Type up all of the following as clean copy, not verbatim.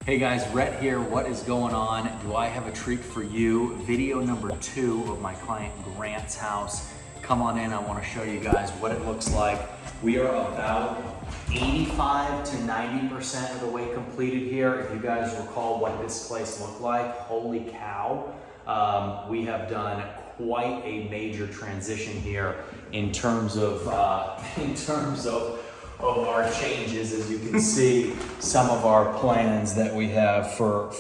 Hey guys, Rhett here. What is going on? Do I have a treat for you? Video number 2 of my client Grant's house. Come on in, I want to show you guys what it looks like. We are about 85 to 90% of the way completed here. If you guys recall what this place looked like, holy cow. We have done quite a major transition here in terms of our changes. As you can see, some of our plans that we have for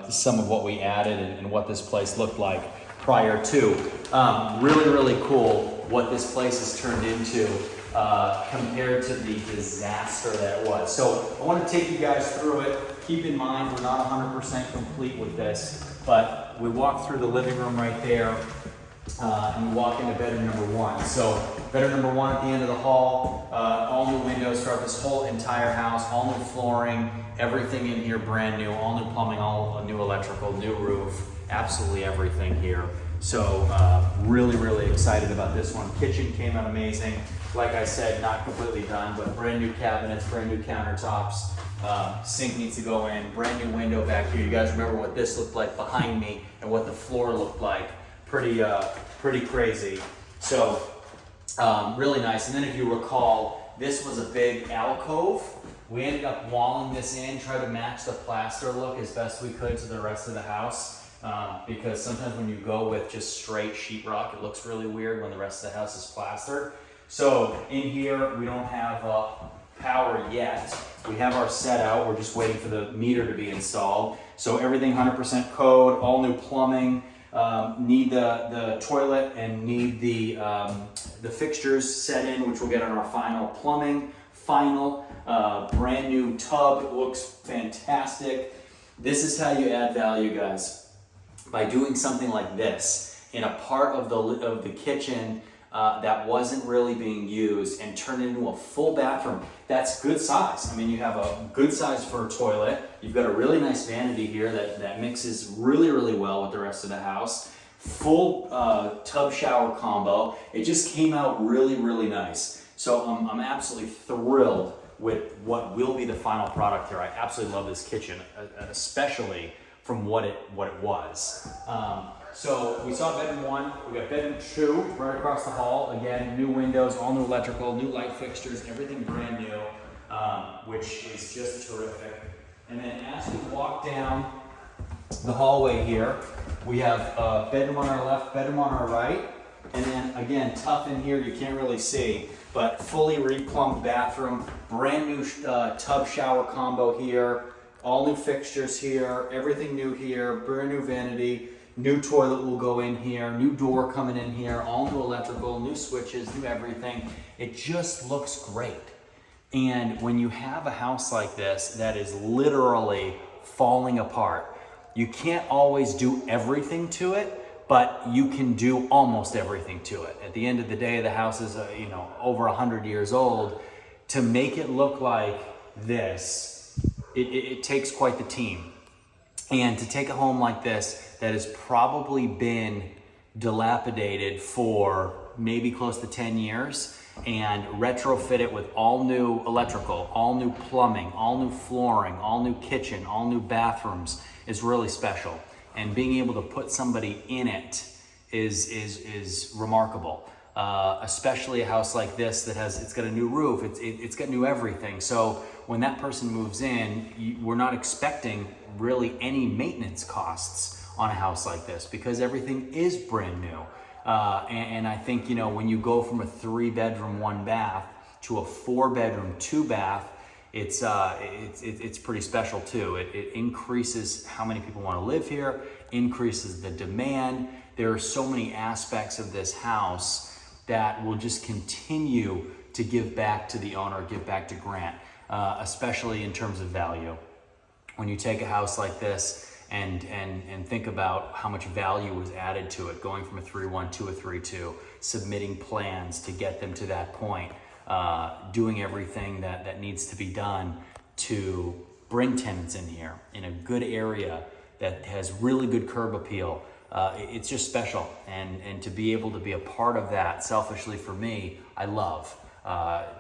some of what we added and what this place looked like prior to. Really cool what this place has turned into compared to the disaster that it was. So I want to take you guys through it. Keep in mind, we're not 100% complete with this, but we walk through the living room right there. And we walk into bedroom number 1. So bedroom number 1 at the end of the hall, all new windows throughout this whole entire house, all new flooring, everything in here brand new, all new plumbing, all new electrical, new roof, absolutely everything here. So really excited about this one. Kitchen came out amazing. Like I said, not completely done, but brand new cabinets, brand new countertops. Sink needs to go in, brand new window back here. You guys remember what this looked like behind me and what the floor looked like. Pretty crazy. So really nice. And then if you recall, this was a big alcove. We ended up walling this in, try to match the plaster look as best we could to the rest of the house. Because sometimes when you go with just straight sheetrock, it looks really weird when the rest of the house is plastered. So in here, we don't have power yet. We have our set out. We're just waiting for the meter to be installed. So everything 100% code, all new plumbing. Need the toilet and need the fixtures set in, which we'll get on our final plumbing. Brand new tub. It looks fantastic. This is how you add value, guys. By doing something like this in a part of the kitchen that wasn't really being used and turn it into a full bathroom. That's good size. I mean, you have a good size for a toilet. You've got a really nice vanity here that mixes really well with the rest of the house. Full tub shower combo. It just came out really nice. So I'm absolutely thrilled with what will be the final product here. I absolutely love this kitchen, especially from what it was. So we saw bedroom 1, we got bedroom 2 right across the hall. Again, new windows, all new electrical, new light fixtures, everything brand new, which is just terrific. And then as we walk down the hallway here, we have bedroom on our left, bedroom on our right. And then again, tough in here, you can't really see, but fully replumbed bathroom, brand new tub shower combo here, all new fixtures here, everything new here, brand new vanity. New toilet will go in here, new door coming in here, all new electrical, new switches, new everything. It just looks great. And when you have a house like this that is literally falling apart, you can't always do everything to it, but you can do almost everything to it. At the end of the day, the house is over 100 years old. To make it look like this, it takes quite the team. And to take a home like this that has probably been dilapidated for maybe close to 10 years and retrofit it with all new electrical, all new plumbing, all new flooring, all new kitchen, all new bathrooms is really special. And being able to put somebody in it is remarkable. Especially a house like this that it's got a new roof, it's got new everything. So when that person moves in, we're not expecting really any maintenance costs on a house like this because everything is brand new. And I think, when you go from a 3-bedroom, 1-bath to a 4-bedroom, 2-bath, it's pretty special too. It increases how many people want to live here, increases the demand. There are so many aspects of this house that will just continue to give back to the owner, give back to Grant, especially in terms of value. When you take a house like this and think about how much value was added to it, going from a 3-1 to a 3-2, submitting plans to get them to that point, doing everything that needs to be done to bring tenants in here in a good area that has really good curb appeal. It's just special, and to be able to be a part of that, selfishly for me, I love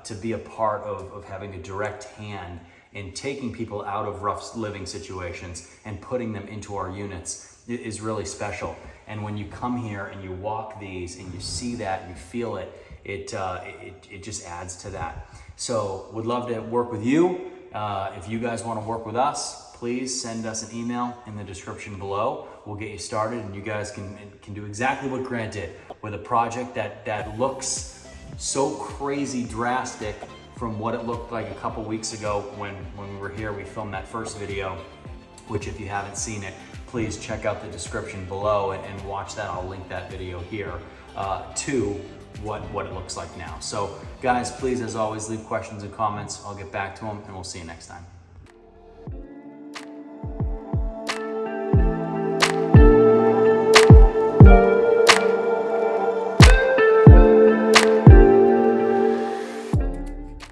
to be a part of having a direct hand in taking people out of rough living situations and putting them into our units is really special. And when you come here and you walk these and you see that and you feel it, it just adds to that. So would love to work with you. If you guys want to work with us, please send us an email in the description below. We'll get you started, and you guys can do exactly what Grant did with a project that looks so crazy drastic from what it looked like a couple weeks ago when we were here. We filmed that first video, which if you haven't seen it, please check out the description below and watch that. I'll link that video here to what it looks like now. So guys, please, as always, leave questions and comments. I'll get back to them, and we'll see you next time.